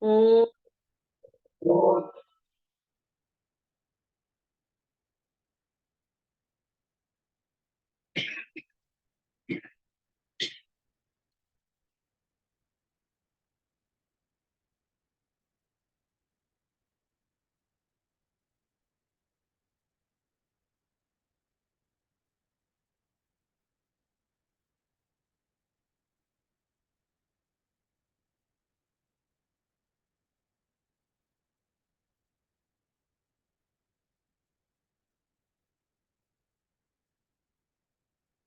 ओ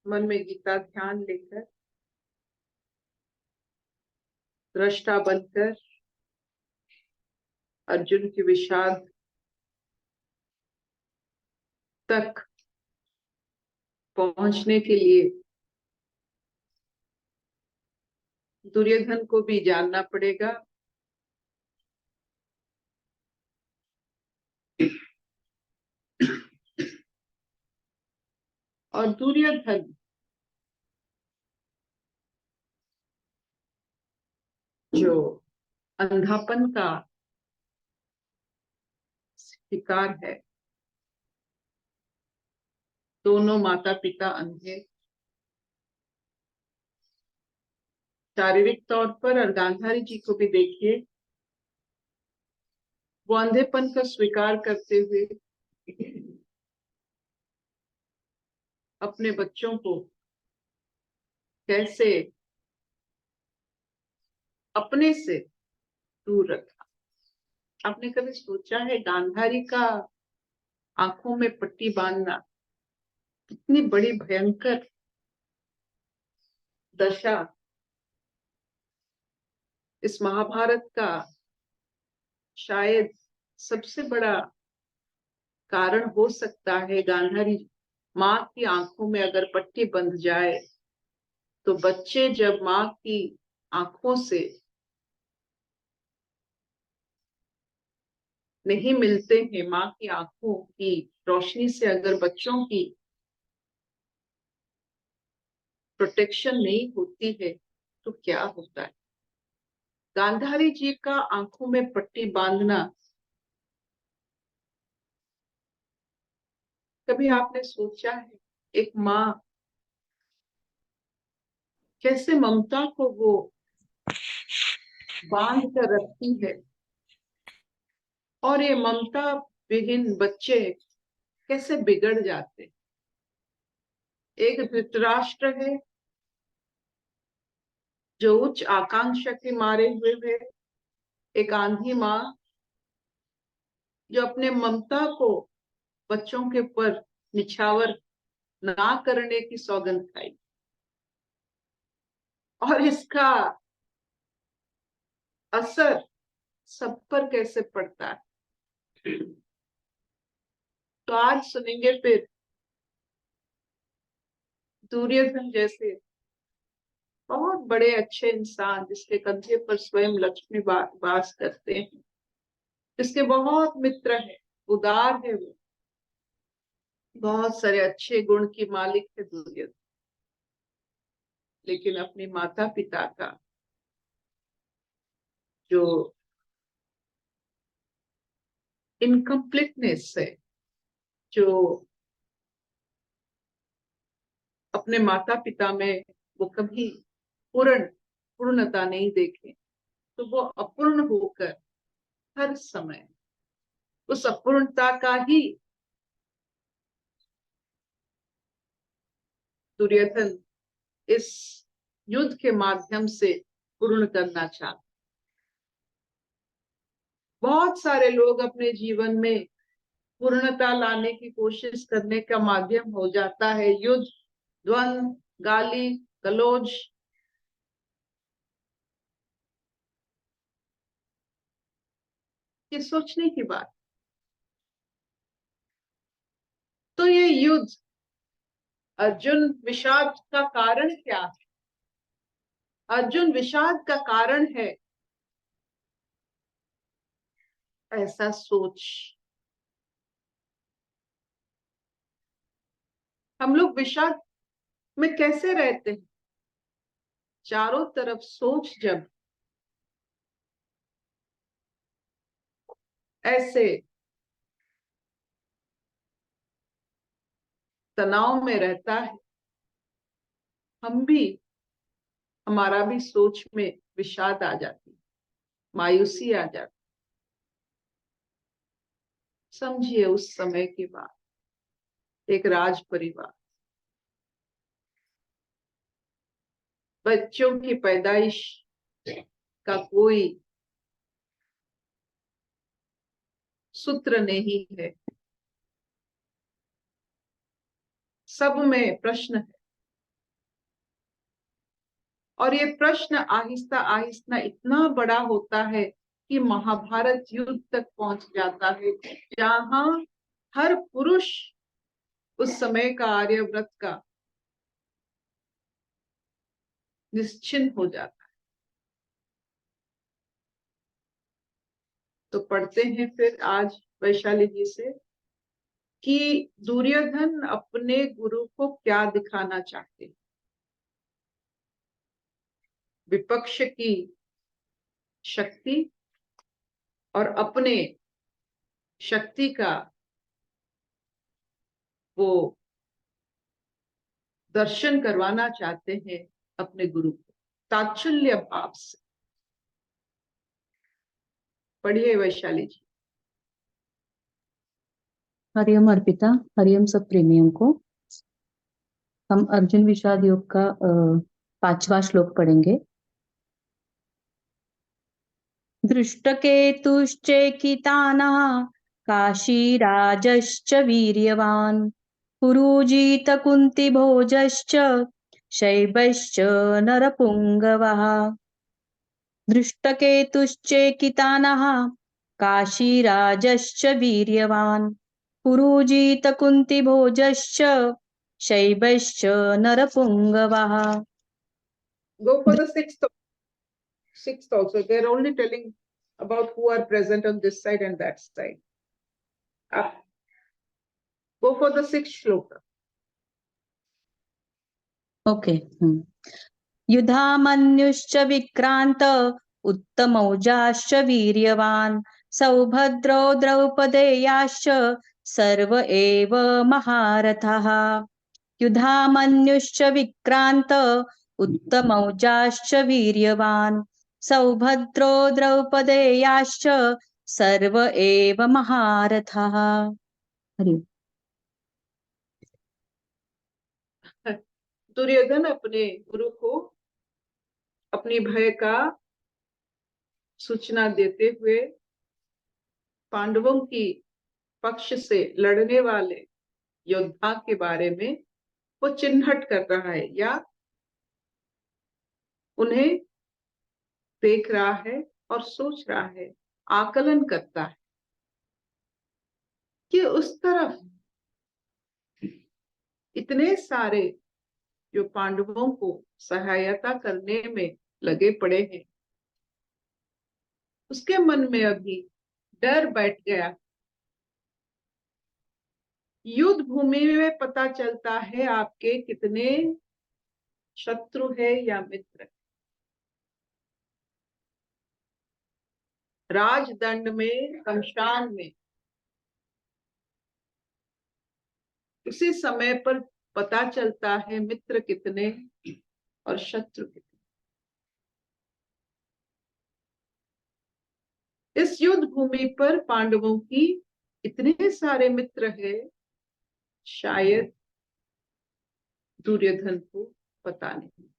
मन में गीता ध्यान लेकर दृष्टा बनकर अर्जुन की विषाद तक पहुंचने के लिए दुर्योधन को भी जानना पड़ेगा। और दुर्योधन जो अंधापन का शिकार है, दोनों माता पिता अंधे शारीरिक तौर पर, और गांधारी जी को भी देखिए, वो अंधेपन का स्वीकार करते हुए अपने बच्चों को कैसे अपने से दूर रखा। आपने कभी सोचा है गांधारी का आंखों में पट्टी बांधना कितनी बड़ी भयंकर दशा इस महाभारत का शायद सबसे बड़ा कारण हो सकता है। गांधारी माँ की आंखों में अगर पट्टी बंध जाए तो बच्चे जब माँ की आंखों से नहीं मिलते हैं, माँ की आंखों की रोशनी से अगर बच्चों की प्रोटेक्शन नहीं होती है तो क्या होता है। गांधारी जी का आंखों में पट्टी बांधना, कभी आपने सोचा है एक माँ कैसे ममता को वो बांध कर रखती है, और ये ममता विहीन बच्चे कैसे बिगड़ जाते। एक धृतराष्ट्र है जो उच्च आकांक्षा के मारे हुए है, एक आंधी माँ जो अपने ममता को बच्चों के ऊपर निछावर ना करने की सौगंध खाई, और इसका असर सब पर कैसे पड़ता है। तो आज सुनेंगे फिर दुर्योधन जैसे बहुत बड़े अच्छे इंसान, जिसके कंधे पर स्वयं लक्ष्मी वास करते हैं, जिसके बहुत मित्र हैं, उदार है वो, बहुत सारे अच्छे गुण की मालिक है दुर्योधन, लेकिन अपने माता पिता का जो इनकम्प्लीटनेस है, जो अपने माता पिता में वो कभी पूर्णता नहीं देखे, तो वो अपूर्ण होकर हर समय उस अपूर्णता का ही दुर्योधन इस युद्ध के माध्यम से पूर्ण करना चाहता। बहुत सारे लोग अपने जीवन में पूर्णता लाने की कोशिश करने का माध्यम हो जाता है युद्ध, द्वंद, गाली गलौज। ये सोचने की बात। तो ये युद्ध, अर्जुन विषाद का कारण क्या है? अर्जुन विषाद का कारण है ऐसा सोच। हम लोग विषाद में कैसे रहते हैं? चारों तरफ सोच जब ऐसे तनाव में रहता है, हमारा भी सोच में विषाद आ जाती, मायूसी आ जाती। समझिए उस समय की बात, एक राज परिवार, बच्चों की पैदाइश का कोई सूत्र नहीं है, सब में प्रश्न है, और ये प्रश्न आहिस्ता आहिस्ता इतना बड़ा होता है कि महाभारत युद्ध तक पहुंच जाता है, जहां हर पुरुष उस समय का आर्यव्रत का निश्चिंत हो जाता है। तो पढ़ते हैं फिर आज वैशाली जी से कि दुर्योधन अपने गुरु को क्या दिखाना चाहते, विपक्ष की शक्ति और अपने शक्ति का वो दर्शन करवाना चाहते हैं अपने गुरु को तात्सल्य भाव से। पढ़िए वैशाली जी। हरिओम अर्पिता, हरिओम सब प्रेमियों को। हम अर्जुन विषाद योग का 5वां श्लोक पढ़ेंगे। दृष्टकेतुश्चेकितानः काशीराजश्च वीर्यवान् पुरुजित कुन्तिभोजश्च शैबश्च नरपुङ्गवः। दृष्टकेतुश्चेकितानः काशीराजश्च वीर्यवान् Purujit कुन्तिभोजश्च शैबश्च नरपुङ्गवः। Go for the sixth also. They're only telling about who are present on this side and that side. Go for the sixth shloka. Okay. युधामन्युश्च Vikrant उत्तमौजाश्च वीर्यवान् सौभद्रो द्रौपदेयाश्च सर्व एव महारथाः। युधामन्युश्च विक्रांत उत्तमौजाश्च वीर्यवान् सौभद्रो द्रौपदेयाश्च सर्व एव महारथाः। हरि दुर्योधन अपने गुरु को अपनी भय का सूचना देते हुए पांडवों की पक्ष से लड़ने वाले योद्धा के बारे में वो चिन्हट कर रहा है या उन्हें देख रहा है और सोच रहा है, आकलन करता है कि उस तरफ इतने सारे जो पांडवों को सहायता करने में लगे पड़े हैं, उसके मन में अभी डर बैठ गया। युद्ध भूमि में पता चलता है आपके कितने शत्रु है या मित्र। राजदंड में, शमशान में उसी समय पर पता चलता है मित्र कितने और शत्रु कितने। इस युद्ध भूमि पर पांडवों की इतने सारे मित्र हैं, शायद दुर्योधन को पता नहीं।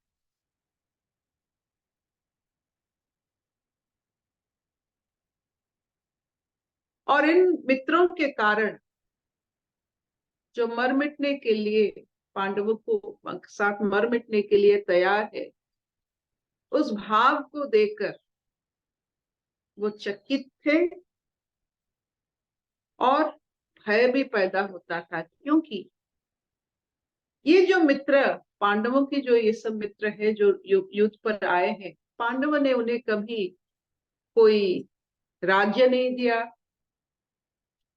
और इन मित्रों के कारण जो मर मिटने के लिए पांडवों को साथ मर मिटने के लिए तैयार है, उस भाव को देखकर वो चकित थे और भय भी पैदा होता था, क्योंकि ये जो मित्र पांडवों की जो ये सब मित्र है जो युद्ध पर आए हैं, पांडवों ने उन्हें कभी कोई राज्य नहीं दिया,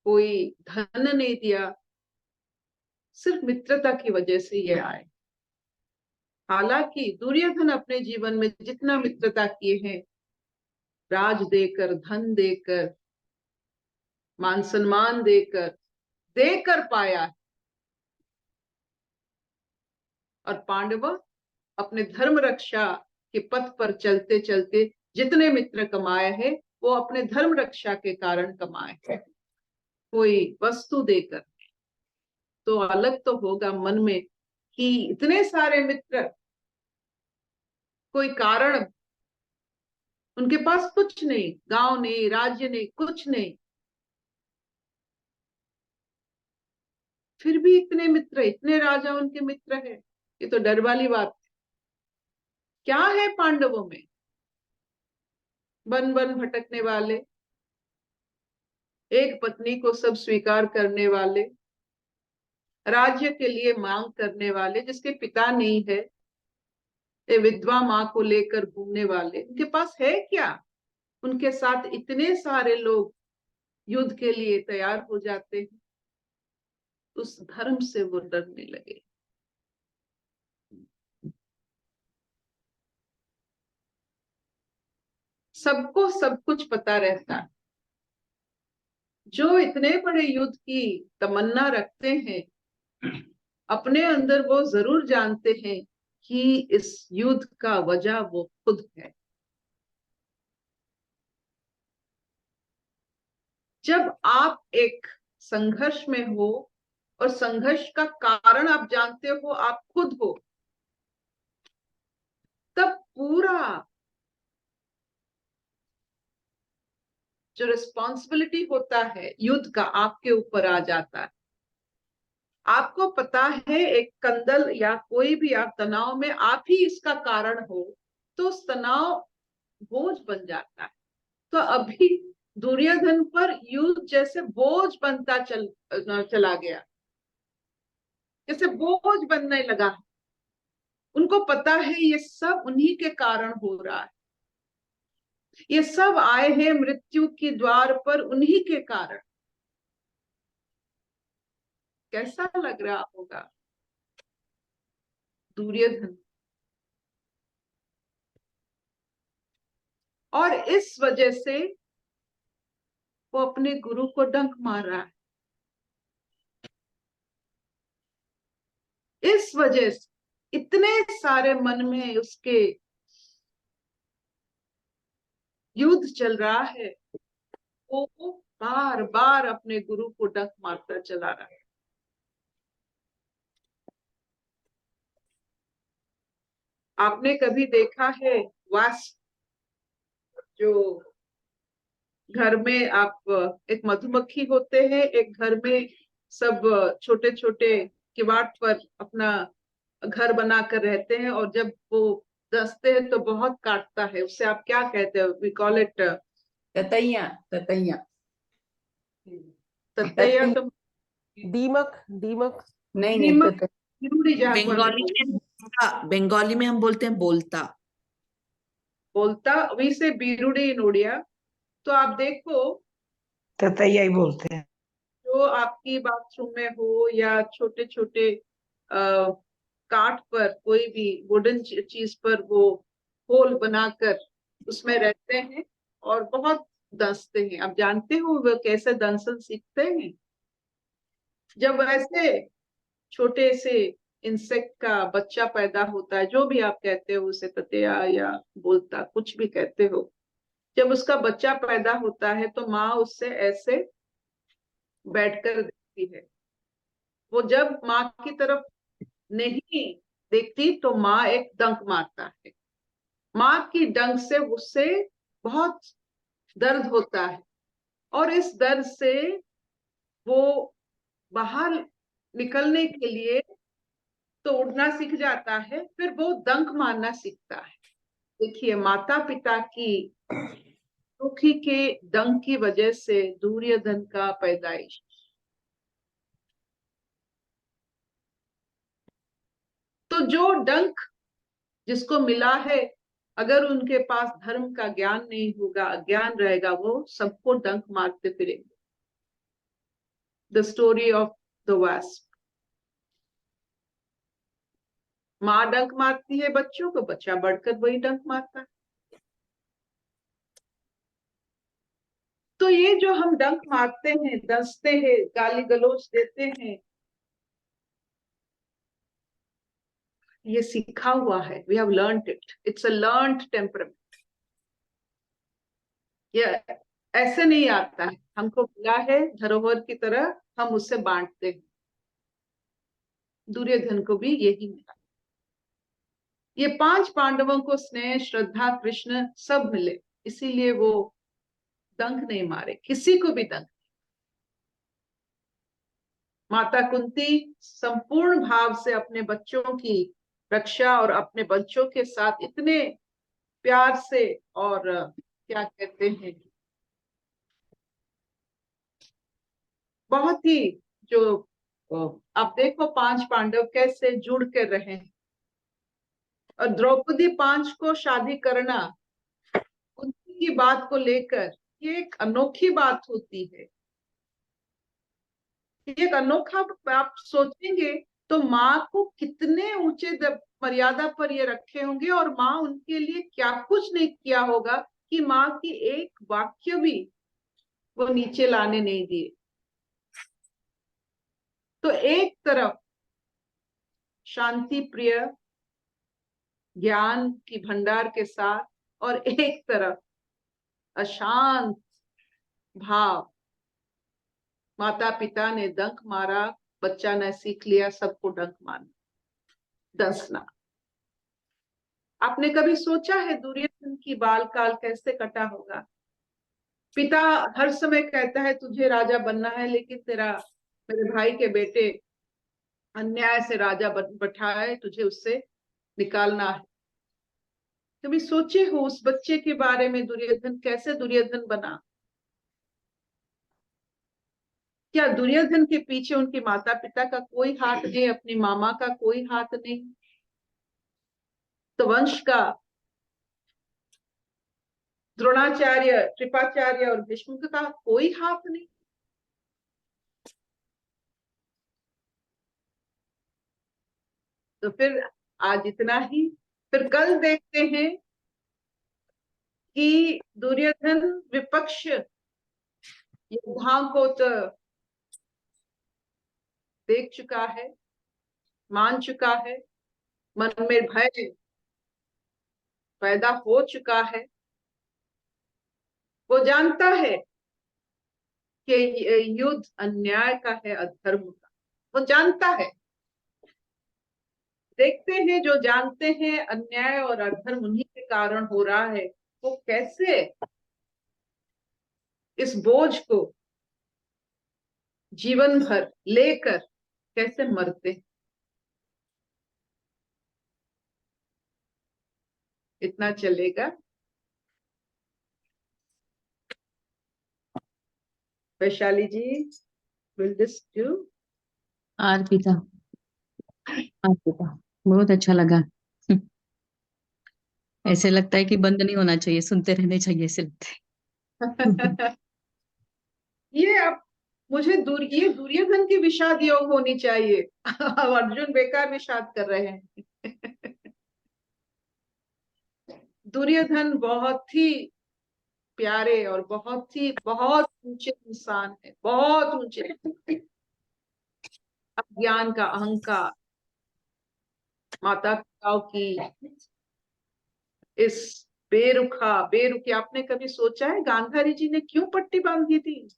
कोई धन नहीं दिया, सिर्फ मित्रता की वजह से ये आए। हालांकि दुर्योधन अपने जीवन में जितना मित्रता किए हैं, राज देकर, धन देकर, मान सम्मान देकर पाया है। और पांडव अपने धर्म रक्षा के पथ पर चलते चलते जितने मित्र कमाए हैं वो अपने धर्म रक्षा के कारण कमाए हैं, कोई वस्तु देकर। तो अलग तो होगा मन में कि इतने सारे मित्र, कोई कारण, उनके पास कुछ नहीं, गांव नहीं, राज्य नहीं, कुछ नहीं, फिर भी इतने मित्र, इतने राजा उनके मित्र हैं। ये तो डर वाली बात है। क्या है पांडवों में? वन वन भटकने वाले, एक पत्नी को सब स्वीकार करने वाले, राज्य के लिए मांग करने वाले, जिसके पिता नहीं है, ये विधवा माँ को लेकर घूमने वाले, उनके पास है क्या? उनके साथ इतने सारे लोग युद्ध के लिए तैयार हो जाते हैं। उस धर्म से वो डरने लगे। सबको सब कुछ पता रहता है। जो इतने बड़े युद्ध की तमन्ना रखते हैं, अपने अंदर वो जरूर जानते हैं कि इस युद्ध का वजह वो खुद है। जब आप एक संघर्ष में हो और संघर्ष का कारण आप जानते हो, आप खुद हो, तब पूरा जो रिस्पॉन्सिबिलिटी होता है युद्ध का आपके ऊपर आ जाता है। आपको पता है एक कंदल या कोई भी आप तनाव में आप ही इसका कारण हो, तो उस तनाव बोझ बन जाता है। तो अभी दुर्योधन पर युद्ध जैसे बोझ बनता चला गया, जैसे बोझ बनने लगा। उनको पता है ये सब उन्हीं के कारण हो रहा है, ये सब आए हैं मृत्यु के द्वार पर उन्हीं के कारण। कैसा लग रहा होगा दुर्योधन? और इस वजह से वो अपने गुरु को डंक मार रहा है। इस वजह से इतने सारे मन में उसके युद्ध चल रहा है, वो बार बार अपने गुरु को डंक मारता चला रहा है। आपने कभी देखा है वास्प, जो घर में आप, एक मधुमक्खी होते हैं, एक घर में सब छोटे छोटे किवाड़ पर अपना घर बनाकर रहते हैं, और जब वो दसते हैं तो बहुत काटता है। उससे आप क्या कहते हो? वी कॉल इट ततैया। ततैया ततैया तो दीमक। दीमक नहीं नीमक, ततैया। बिरूड़ी जहाँ बंगाली में हम बोलते हैं बोलता। बोलता, वैसे बिरूड़ी इन उड़िया। तो आप देखो, ततैया ही बोलते हैं। जो आपकी बाथरूम में हो या छोटे छोटे काठ पर, कोई भी वुडन चीज पर वो होल बनाकर उसमें रहते हैं और बहुत दंसते हैं। आप जानते हो वो कैसे दंसन सीखते हैं? जब ऐसे छोटे से इंसेक्ट का बच्चा पैदा होता है, जो भी आप कहते हो उसे, ततैया या बोलता, कुछ भी कहते हो, जब उसका बच्चा पैदा होता है तो माँ उससे ऐसे बैठकर देखती है। वो जब माँ की तरफ नहीं देखती तो माँ एक डंक मारता है। माँ की डंक से उससे बहुत दर्द होता है, और इस दर्द से वो बाहर निकलने के लिए तो उड़ना सीख जाता है, फिर वो डंक मारना सीखता है। देखिए, माता पिता की दुखी के डंक की वजह से दुर्योधन का पैदाइश। तो जो डंक जिसको मिला है, अगर उनके पास धर्म का ज्ञान नहीं होगा, अज्ञान रहेगा, वो सबको डंक मारते फिरेंगे। The story of the wasp. माँ डंक मारती है बच्चों को, बच्चा बढ़कर वही डंक मारता है। तो तो ये जो हम डंक मारते हैं, दसते हैं, गाली गलौज देते हैं, ये सीखा हुआ है। We have learned it, it's a learned temperament. ये ऐसे नहीं आता है, हमको मिला है धरोहर की तरह, हम उससे बांटते हैं। दुर्योधन को भी यही मिला। ये 5 पांडवों को स्नेह, श्रद्धा, कृष्ण सब मिले, इसीलिए वो डंक नहीं मारे, किसी को भी डंक। माता कुंती संपूर्ण भाव से अपने बच्चों की रक्षा और अपने बच्चों के साथ इतने प्यार से, और क्या कहते हैं, बहुत ही जो आप देखो 5 पांडव कैसे जुड़ कर रहे हैं। और द्रौपदी 5 को शादी करना कुंती की बात को लेकर, ये एक अनोखी बात होती है। ये एक अनोखा, आप सोचेंगे तो माँ को कितने ऊंचे मर्यादा पर ये रखे होंगे, और माँ उनके लिए क्या कुछ नहीं किया होगा कि माँ की एक वाक्य भी वो नीचे लाने नहीं दिए। तो एक तरफ शांति प्रिय ज्ञान की भंडार के साथ, और एक तरफ अशांत भाव, माता पिता ने डंक मारा, बच्चा ने सीख लिया सबको डंक मारना, दसना। आपने कभी सोचा है दुर्योधन की बाल काल कैसे कटा होगा? पिता हर समय कहता है तुझे राजा बनना है, लेकिन तेरा, मेरे भाई के बेटे अन्याय से राजा बैठा है, तुझे उससे निकालना है। कभी सोचे हो उस बच्चे के बारे में, दुर्योधन कैसे दुर्योधन बना? क्या दुर्योधन के पीछे उनके माता पिता का कोई हाथ नहीं, अपनी मामा का कोई हाथ नहीं, तो वंश का द्रोणाचार्य, कृपाचार्य और भीष्म का कोई हाथ नहीं? तो फिर आज इतना ही। फिर कल देखते हैं कि दुर्योधन विपक्ष योद्धाओं को तो देख चुका है, मान चुका है, मन में भय पैदा हो चुका है। वो जानता है कि युद्ध अन्याय का है, अधर्म का, वो जानता है। देखते हैं जो जानते हैं अन्याय और अधर्म उन्हीं के कारण हो रहा है, वो कैसे इस बोझ को जीवन भर लेकर कैसे मरते हैं। इतना चलेगा। Vaishali ji, will this do? Arpita, Arpita, बहुत अच्छा लगा। ऐसे लगता है कि बंद नहीं होना चाहिए, सुनते रहने चाहिए, ऐसे लगता है। ये अब मुझे ये दुर्योधन की विषाद योग होनी चाहिए। अर्जुन बेकार विषाद कर रहे हैं। दुर्योधन बहुत ही प्यारे और बहुत ऊंचे इंसान है, बहुत ऊंचे। अज्ञान का अहंकार, माता पिताओं की इस बेरुखी, आपने कभी सोचा है गांधारी जी ने क्यों पट्टी बांधी थी?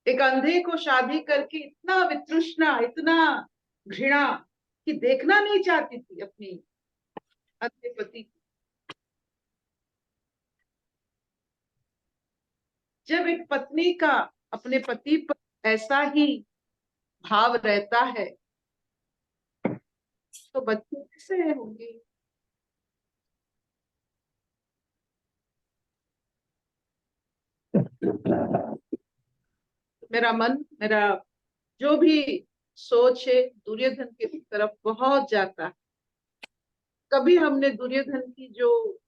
एक अंधे को शादी करके इतना वितृष्णा, इतना घृणा, कि देखना नहीं चाहती थी अपनी अंधे पति को। जब एक पत्नी का अपने पति पर ऐसा ही भाव रहता है, तो बच्चे कैसे होंगे? मेरा जो भी सोच है दुर्योधन की तरफ बहुत जाता है। कभी हमने दुर्योधन की जो,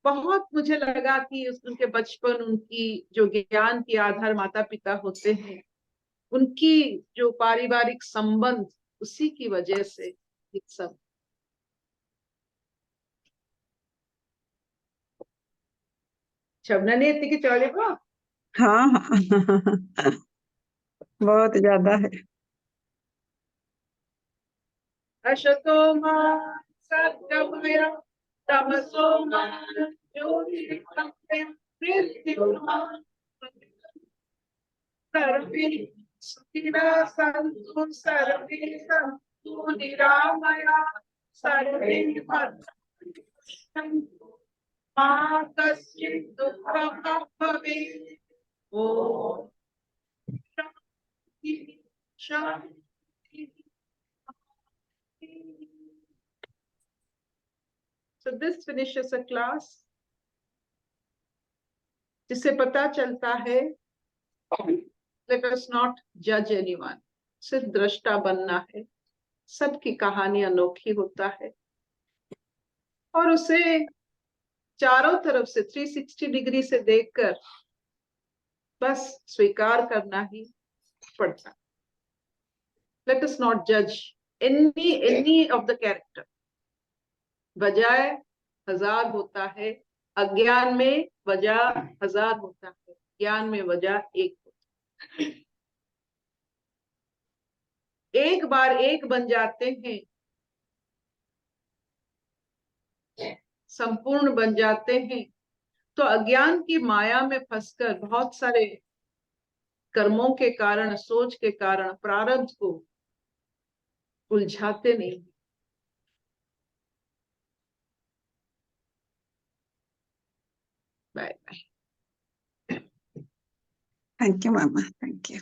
बहुत मुझे लगा कि उनके बचपन, उनकी जो ज्ञान के आधार माता पिता होते हैं, उनकी जो पारिवारिक संबंध, उसी की वजह से ये सब। शबना नहीं इतनी की चौड़ी को हाँ हाँ बहुत ज्यादा है। अशतो मा सद्गमय तमसो मा ज्योतिर्गमय मृत्युर्मा सर्वे सुखिनः सन्तु सर्वे सन्तु निरामया सर्वे भद्राणि पश्यन्तु मा कश्चित् दुःखं भवेत्। ॐ शान्ति शान्ति। So this finishes a class जिससे पता चलता है let us not judge anyone, सिर्फ दृष्टा बनना है। सबकी कहानी अनोखी होता है और उसे चारों तरफ से 360 डिग्री से देखकर बस स्वीकार करना ही पड़ता है। Let us not judge any of the character. वजह हजार होता है, अज्ञान में वजह हजार होता है, ज्ञान में वजह एक होता है। एक बार एक बन जाते हैं, संपूर्ण बन जाते हैं, तो अज्ञान की माया में फंसकर बहुत सारे कर्मों के कारण, सोच के कारण प्रारब्ध को उलझाते नहीं। Bye bye. थैंक यू मामा, थैंक यू।